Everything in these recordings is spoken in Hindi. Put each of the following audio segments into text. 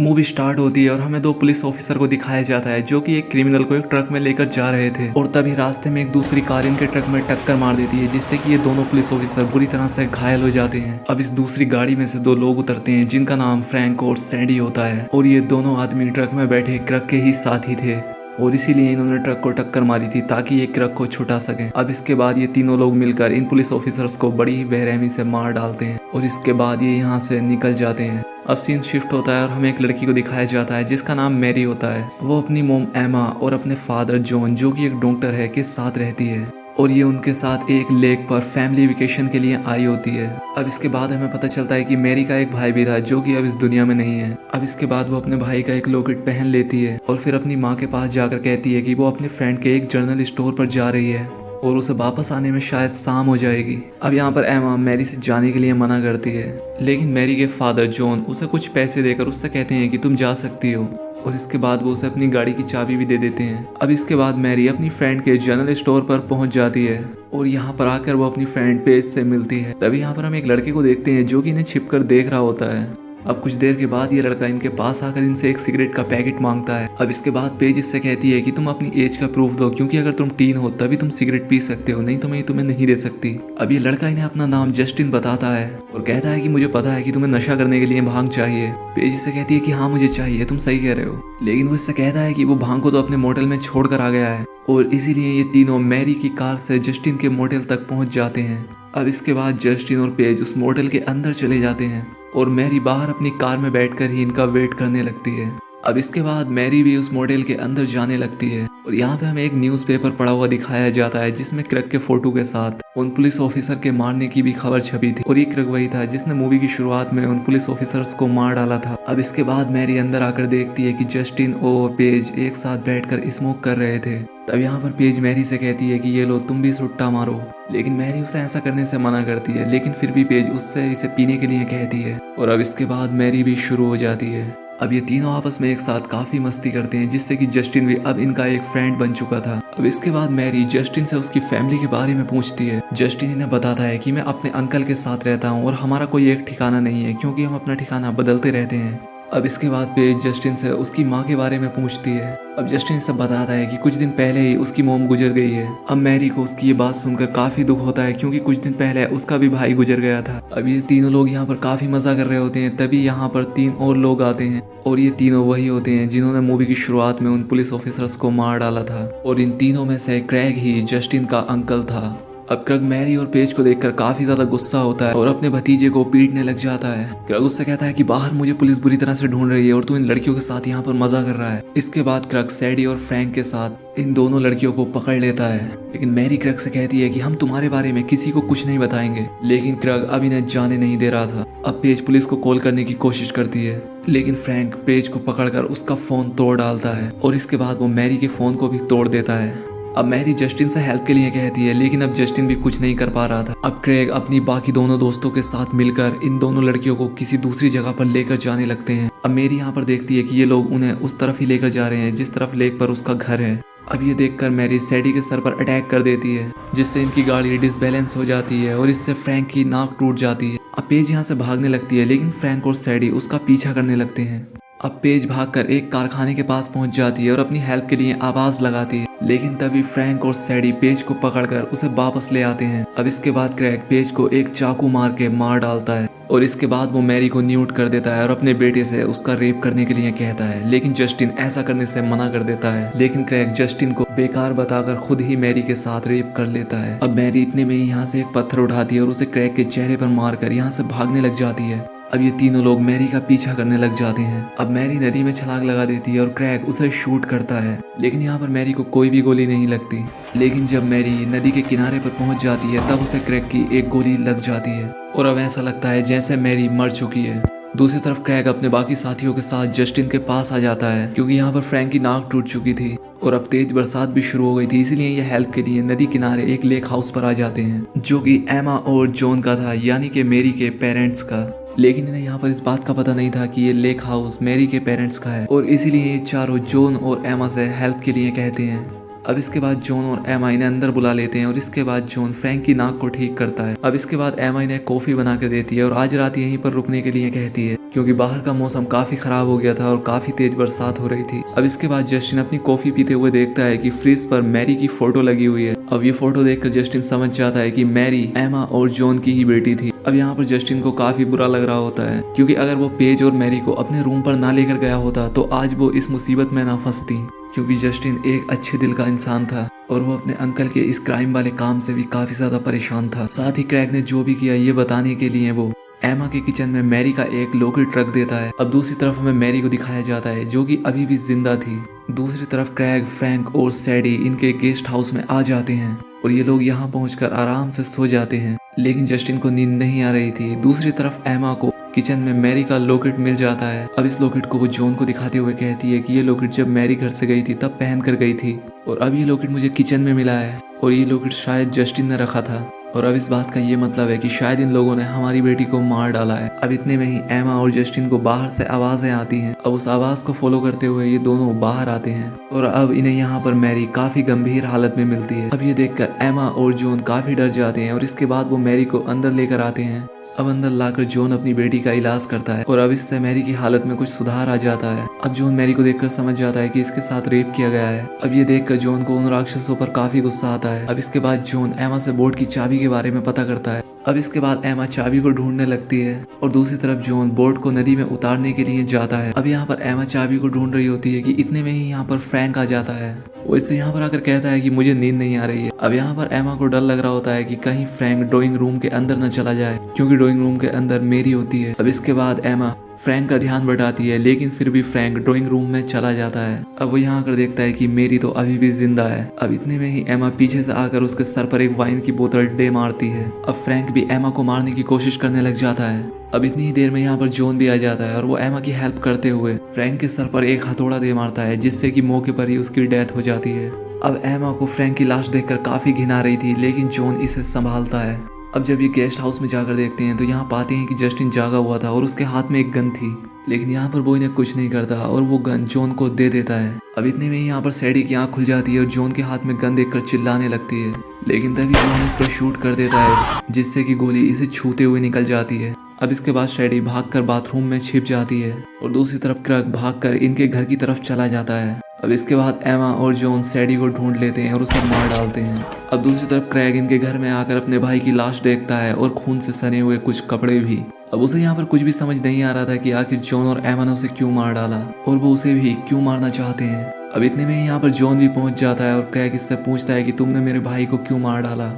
मूवी स्टार्ट होती है और हमें दो पुलिस ऑफिसर को दिखाया जाता है जो कि एक क्रिमिनल को एक ट्रक में लेकर जा रहे थे और तभी रास्ते में एक दूसरी कार इनके ट्रक में टक्कर मार देती है जिससे कि ये दोनों पुलिस ऑफिसर बुरी तरह से घायल हो जाते हैं। अब इस दूसरी गाड़ी में से दो लोग उतरते हैं जिनका नाम फ्रैंक और सैंडी होता है और ये दोनों आदमी ट्रक में बैठे ट्रक के ही साथी थे और इसीलिए इन्होंने ट्रक को टक्कर मारी थी ताकि ये ट्रक को छुटा सके। अब इसके बाद ये तीनों लोग मिलकर इन पुलिस ऑफिसर्स को बड़ी बेरहमी से मार डालते हैं और इसके बाद ये यहाँ से निकल जाते हैं। अब सीन शिफ्ट होता है और हमें एक लड़की को दिखाया जाता है जिसका नाम मैरी होता है। वो अपनी मोम एमा और अपने फादर जॉन जो कि एक डॉक्टर है के साथ रहती है और ये उनके साथ एक लेक पर फैमिली वेकेशन के लिए आई होती है। अब इसके बाद हमें पता चलता है कि मैरी का एक भाई भी था जो कि अब इस दुनिया में नहीं है। अब इसके बाद वो अपने भाई का एक लॉकेट पहन लेती है और फिर अपनी माँ के पास जाकर कहती है कि वो अपने फ्रेंड के एक जनरल स्टोर पर जा रही है और उसे वापस आने में शायद शाम हो जाएगी। अब यहाँ पर एमा मैरी से जाने के लिए मना करती है लेकिन मैरी के फादर जॉन उसे कुछ पैसे देकर उससे कहते हैं कि तुम जा सकती हो और इसके बाद वो उसे अपनी गाड़ी की चाबी भी दे देते हैं। अब इसके बाद मैरी अपनी फ्रेंड के जनरल स्टोर पर पहुंच जाती है और यहाँ पर आकर वो अपनी फ्रेंड पेज से मिलती है। तभी यहाँ पर हम एक लड़के को देखते हैं जो कि इन्हें छिपकर देख रहा होता है। अब कुछ देर के बाद ये लड़का इनके पास आकर इनसे एक सिगरेट का पैकेट मांगता है। अब इसके बाद पेज इससे कहती है कि तुम अपनी एज का प्रूफ दो क्योंकि अगर तुम टीन हो तभी तुम सिगरेट पी सकते हो, नहीं तो मैं तुम्हें नहीं दे सकती। अब ये लड़का इन्हें अपना नाम जस्टिन बताता है और कहता है कि मुझे पता है कि तुम्हें नशा करने के लिए भांग चाहिए। पेज इससे कहती है कि हाँ मुझे चाहिए, तुम सही कह रहे हो। लेकिन वो इससे कहता है कि वो भांग को तो अपने मोटेल में छोड़ कर आ गया है और इसीलिए ये तीनों मैरी की कार से जस्टिन के मोटेल तक पहुंच जाते हैं। अब इसके बाद जस्टिन और पेज उस मोटेल के अंदर चले जाते हैं और मैरी बाहर अपनी कार में बैठकर ही इनका वेट करने लगती है। अब इसके बाद मैरी भी उस मोटेल के अंदर जाने लगती है और यहाँ पे हमें एक न्यूज़पेपर पड़ा हुआ दिखाया जाता है जिसमें क्रग के फोटो के साथ उन पुलिस ऑफिसर के मारने की भी खबर छपी थी और ये क्रग वही था जिसने मूवी की शुरुआत में उन पुलिस ऑफिसर्स को मार डाला था। अब इसके बाद मैरी अंदर आकर देखती है कि जस्टिन और पेज एक साथ बैठकर स्मोक कर रहे थे। तब यहाँ पर पेज मैरी से कहती है कि ये लो तुम भी सुट्टा मारो, लेकिन मैरी उसे ऐसा करने से मना करती है लेकिन फिर भी पेज उससे इसे पीने के लिए कहती है और अब इसके बाद मैरी भी शुरू हो जाती है। अब ये तीनों आपस में एक साथ काफी मस्ती करते हैं जिससे कि जस्टिन भी अब इनका एक फ्रेंड बन चुका था। अब इसके बाद मैरी जस्टिन से उसकी फैमिली के बारे में पूछती है। जस्टिन इन्हें बताता है कि मैं अपने अंकल के साथ रहता हूँ और हमारा कोई एक ठिकाना नहीं है क्योंकि हम अपना ठिकाना बदलते रहते हैं। अब इसके बाद पेज जस्टिन से उसकी माँ के बारे में पूछती है। अब जस्टिन सब बताता है कि कुछ दिन पहले ही उसकी मोम गुजर गई है। अब मैरी को उसकी ये बात सुनकर काफी दुख होता है क्योंकि कुछ दिन पहले उसका भी भाई गुजर गया था। अब ये तीनों लोग यहाँ पर काफी मजा कर रहे होते हैं तभी यहाँ पर तीन और लोग आते हैं और ये तीनों वही होते हैं जिन्होंने मूवी की शुरुआत में उन पुलिस ऑफिसर्स को मार डाला था और इन तीनों में से क्रैग ही जस्टिन का अंकल था। अब क्रग मैरी और पेज को देखकर काफी ज्यादा गुस्सा होता है और अपने भतीजे को पीटने लग जाता है। क्रग उससे कहता है कि बाहर मुझे पुलिस बुरी तरह से ढूंढ रही है और तू इन लड़कियों के साथ यहाँ पर मजा कर रहा है। इसके बाद क्रग सैडी और फ्रैंक के साथ इन दोनों लड़कियों को पकड़ लेता है लेकिन मैरी क्रग से कहती है कि हम तुम्हारे बारे में किसी को कुछ नहीं बताएंगे, लेकिन क्रग अब इन्हें जाने नहीं दे रहा था। अब पेज पुलिस को कॉल करने की कोशिश करती है लेकिन फ्रैंक पेज को पकड़कर उसका फोन तोड़ डालता है और इसके बाद वो मैरी के फोन को भी तोड़ देता है। अब मैरी जस्टिन से हेल्प के लिए कहती है लेकिन अब जस्टिन भी कुछ नहीं कर पा रहा था। अब क्रेग अपनी बाकी दोनों दोस्तों के साथ मिलकर इन दोनों लड़कियों को किसी दूसरी जगह पर लेकर जाने लगते हैं। अब मैरी यहाँ पर देखती है कि ये लोग उन्हें उस तरफ ही लेकर जा रहे हैं जिस तरफ लेक पर उसका घर है। अब ये देखकर मैरी सैडी के सर पर अटैक कर देती है जिससे इनकी गाड़ी डिसबैलेंस हो जाती है और इससे फ्रैंक की नाक टूट जाती है। अब पेज यहाँ से भागने लगती है लेकिन फ्रैंक और सैडी उसका पीछा करने लगते हैं। अब पेज भागकर एक कारखाने के पास पहुंच जाती है और अपनी हेल्प के लिए आवाज लगाती है लेकिन तभी फ्रैंक और सैडी पेज को पकड़कर उसे वापस ले आते हैं। अब इसके बाद क्रैग पेज को एक चाकू मार के मार डालता है और इसके बाद वो मैरी को न्यूट कर देता है और अपने बेटे से उसका रेप करने के लिए कहता है लेकिन जस्टिन ऐसा करने से मना कर देता है। लेकिन क्रैग जस्टिन को बेकार बताकर खुद ही मैरी के साथ रेप कर लेता है। अब मैरी इतने में ही यहाँ से एक पत्थर उठाती है और उसे क्रैग के चेहरे पर मारकर यहाँ से भागने लग जाती है। अब ये तीनों लोग मैरी का पीछा करने लग जाते हैं। अब मैरी नदी में छलांग लगा देती है और क्रैग उसे शूट करता है लेकिन यहाँ पर मैरी को कोई भी गोली नहीं लगती। लेकिन जब मैरी नदी के किनारे पर पहुंच जाती है तब उसे क्रैग की एक गोली लग जाती है और अब ऐसा लगता है जैसे मैरी मर चुकी है। दूसरी तरफ क्रैग अपने बाकी साथियों के साथ जस्टिन के पास आ जाता है क्योंकि यहाँ पर फ्रैंक की नाक टूट चुकी थी और अब तेज बरसात भी शुरू हो गई थी, इसलिए ये हेल्प के लिए नदी किनारे एक लेक हाउस पर आ जाते हैं जो कि एमा और जॉन का था, यानी कि मैरी के पेरेंट्स का। लेकिन इन्हें यहाँ पर इस बात का पता नहीं था कि ये लेक हाउस मैरी के पेरेंट्स का है और इसीलिए ये चारों जॉन और एमा से हेल्प के लिए कहते हैं। अब इसके बाद जॉन और एमा इन्हें अंदर बुला लेते हैं और इसके बाद जॉन फ्रैंक की नाक को ठीक करता है। अब इसके बाद एमा इन्हें कॉफी बना कर देती है और आज रात यहीं पर रुकने के लिए कहती है। क्योंकि बाहर का मौसम काफी खराब हो गया था और काफी तेज बरसात हो रही थी। अब इसके बाद जस्टिन अपनी कॉफी पीते हुए देखता है कि फ्रिज पर मैरी की फोटो लगी हुई है। अब ये फोटो देखकर जस्टिन समझ जाता है कि मैरी एमा और जॉन की ही बेटी थी। अब यहाँ पर जस्टिन को काफी बुरा लग रहा होता है, क्योंकि अगर वो पेज और मैरी को अपने रूम पर ना लेकर गया होता तो आज वो इस मुसीबत में ना फंसती। क्योंकि जस्टिन एक अच्छे दिल का इंसान था और वो अपने अंकल के इस क्राइम वाले काम से भी काफी ज्यादा परेशान था। साथ ही क्रैग ने जो भी किया ये बताने के लिए वो एमा के किचन में मैरी का एक लॉकेट रख देता है। अब दूसरी तरफ हमें मैरी को दिखाया जाता है जो कि अभी भी जिंदा थी। दूसरी तरफ क्रैग, फ्रैंक और सैडी इनके गेस्ट हाउस में आ जाते हैं और ये लोग यहाँ पहुंचकर आराम से सो जाते हैं, लेकिन जस्टिन को नींद नहीं आ रही थी। दूसरी तरफ एमा को किचन में मैरी का लॉकेट मिल जाता है। अब इस लॉकेट को वो जॉन को दिखाते हुए कहती है कि ये लॉकेट जब मैरी घर से गई थी तब पहन कर गई थी और अब ये लॉकेट मुझे किचन में मिला है और ये लॉकेट शायद जस्टिन ने रखा था और अब इस बात का ये मतलब है कि शायद इन लोगों ने हमारी बेटी को मार डाला है। अब इतने में ही एमा और जस्टिन को बाहर से आवाजें आती हैं। अब उस आवाज को फॉलो करते हुए ये दोनों बाहर आते हैं और अब इन्हें यहाँ पर मैरी काफी गंभीर हालत में मिलती है। अब ये देखकर एमा और जॉन काफी डर जाते हैं और इसके बाद वो मैरी को अंदर लेकर आते हैं। अब अंदर लाकर जॉन अपनी बेटी का इलाज करता है और अब इससे मैरी की हालत में कुछ सुधार आ जाता है। अब जॉन मैरी को देखकर समझ जाता है कि इसके साथ रेप किया गया है। अब ये देखकर जॉन को उन राक्षसों पर काफी गुस्सा आता है। अब इसके बाद जॉन एमा से बोट की चाबी के बारे में पता करता है। अब इसके बाद एमा चाबी को ढूंढने लगती है और दूसरी तरफ जॉन बोट को नदी में उतारने के लिए जाता है। अब यहाँ पर एमा चाबी को ढूंढ रही होती है कि इतने में ही यहाँ पर फ्रैंक आ जाता है। वो इससे यहाँ पर आकर कहता है कि मुझे नींद नहीं आ रही है। अब यहाँ पर एमा को डर लग रहा होता है कि कहीं फ्रैंक ड्राइंग रूम के अंदर न चला जाए, क्योंकि ड्राइंग रूम के अंदर मैरी होती है। अब इसके बाद एमा फ्रैंक का ध्यान बटाती है, लेकिन फिर भी फ्रैंक ड्राइंग रूम में चला जाता है। अब वो यहाँ आकर देखता है कि मैरी तो अभी भी जिंदा है। अब इतने में ही एमा पीछे से आकर उसके सर पर एक वाइन की बोतल दे मारती है। अब फ्रैंक भी एमा को मारने की कोशिश करने लग जाता है। अब इतनी ही देर में यहाँ पर जॉन भी आ जाता है और वो एमा की हेल्प करते हुए फ्रैंक के सर पर एक हथौड़ा दे मारता है, जिससे कि मौके पर ही उसकी डेथ हो जाती है। अब एमा को फ्रैंक की लाश देखकर काफी घिन आ रही थी, लेकिन जॉन इसे संभालता है। अब जब ये गेस्ट हाउस में जाकर देखते हैं तो यहाँ पाते हैं कि जस्टिन जागा हुआ था और उसके हाथ में एक गन थी, लेकिन यहाँ पर वो इन्हें कुछ नहीं करता और वो गन जॉन को दे देता है। अब इतने में यहाँ पर सैडी की आंख खुल जाती है और जॉन के हाथ में गन देखकर चिल्लाने लगती है, लेकिन तभी जॉन इस पर शूट कर देता है, जिससे कि गोली इसे छूते हुए निकल जाती है। अब इसके बाद सैडी भागकर बाथरूम में छिप जाती है और दूसरी तरफ क्रैग भागकर इनके घर की तरफ चला जाता है। अब इसके बाद एमा और जॉन सैडी को ढूंढ लेते हैं और उसे मार डालते हैं। अब दूसरी तरफ क्रैग इनके घर में आकर अपने भाई की लाश देखता है और खून से सने हुए कुछ कपड़े भी। अब उसे यहाँ पर कुछ भी समझ नहीं आ रहा था कि आखिर जॉन और एमा ने उसे क्यों मार डाला और वो उसे भी क्यों मारना चाहते हैं। अब इतने में यहाँ पर जॉन भी पहुंच जाता है और क्रैग इससे पूछता है कि तुमने मेरे भाई को क्यों मार डाला।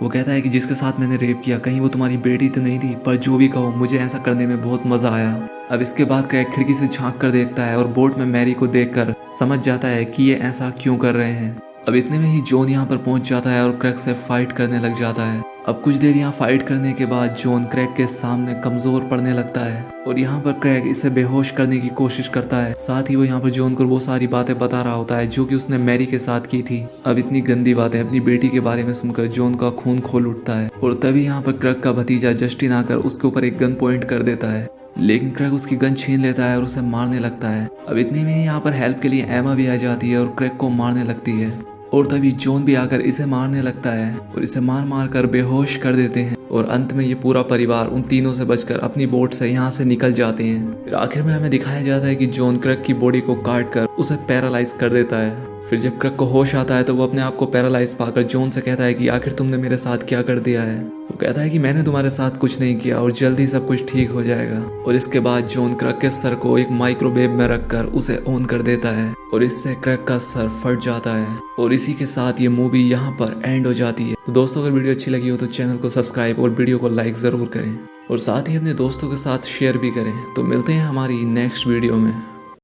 वो कहता है कि जिसके साथ मैंने रेप किया कहीं वो तुम्हारी बेटी तो नहीं थी, पर जो भी कहो मुझे ऐसा करने में बहुत मजा आया। अब इसके बाद क्रैग खिड़की से झांक कर देखता है और बोट में मैरी को देखकर समझ जाता है कि ये ऐसा क्यों कर रहे हैं। अब इतने में ही जॉन यहाँ पर पहुंच जाता है और क्रैग से फाइट करने लग जाता है। अब कुछ देर यहाँ फाइट करने के बाद जॉन क्रैग के सामने कमजोर पड़ने लगता है और यहाँ पर क्रैग इसे बेहोश करने की कोशिश करता है। साथ ही वो यहाँ पर जॉन को वो सारी बातें बता रहा होता है जो कि उसने मैरी के साथ की थी। अब इतनी गंदी बातें अपनी बेटी के बारे में सुनकर जॉन का खून खोल उठता है और तभी यहाँ पर क्रैग का भतीजा जस्टिन आकर उसके ऊपर एक गन पॉइंट कर देता है, लेकिन क्रैग उसकी गन छीन लेता है और उसे मारने लगता है। अब इतने में ही यहाँ पर हेल्प के लिए एमा भी आ जाती है और क्रैग को मारने लगती है और तभी जॉन भी आकर इसे मारने लगता है और इसे मार मार कर बेहोश कर देते हैं और अंत में ये पूरा परिवार उन तीनों से बचकर अपनी बोट से यहाँ से निकल जाते हैं। फिर आखिर में हमें दिखाया जाता है कि जॉन क्रैग की बॉडी को काट कर उसे पैरालाइज कर देता है। फिर जब क्रैग को होश आता है तो वो अपने आप को पैरालाइज पाकर जॉन से कहता है कि आखिर तुमने मेरे साथ क्या कर दिया है। वो कहता है कि मैंने तुम्हारे साथ कुछ नहीं किया और जल्दी सब कुछ ठीक हो जाएगा। और इसके बाद जॉन क्रैग के सर को एक माइक्रोवेव में रखकर उसे ऑन कर देता है और इससे क्रैग का सर फट जाता है और इसी के साथ ये मूवी यहाँ पर एंड हो जाती है। तो दोस्तों अगर वीडियो अच्छी लगी हो तो चैनल को सब्सक्राइब और वीडियो को लाइक जरूर करें और साथ ही अपने दोस्तों के साथ शेयर भी करें। तो मिलते हैं हमारी नेक्स्ट वीडियो में।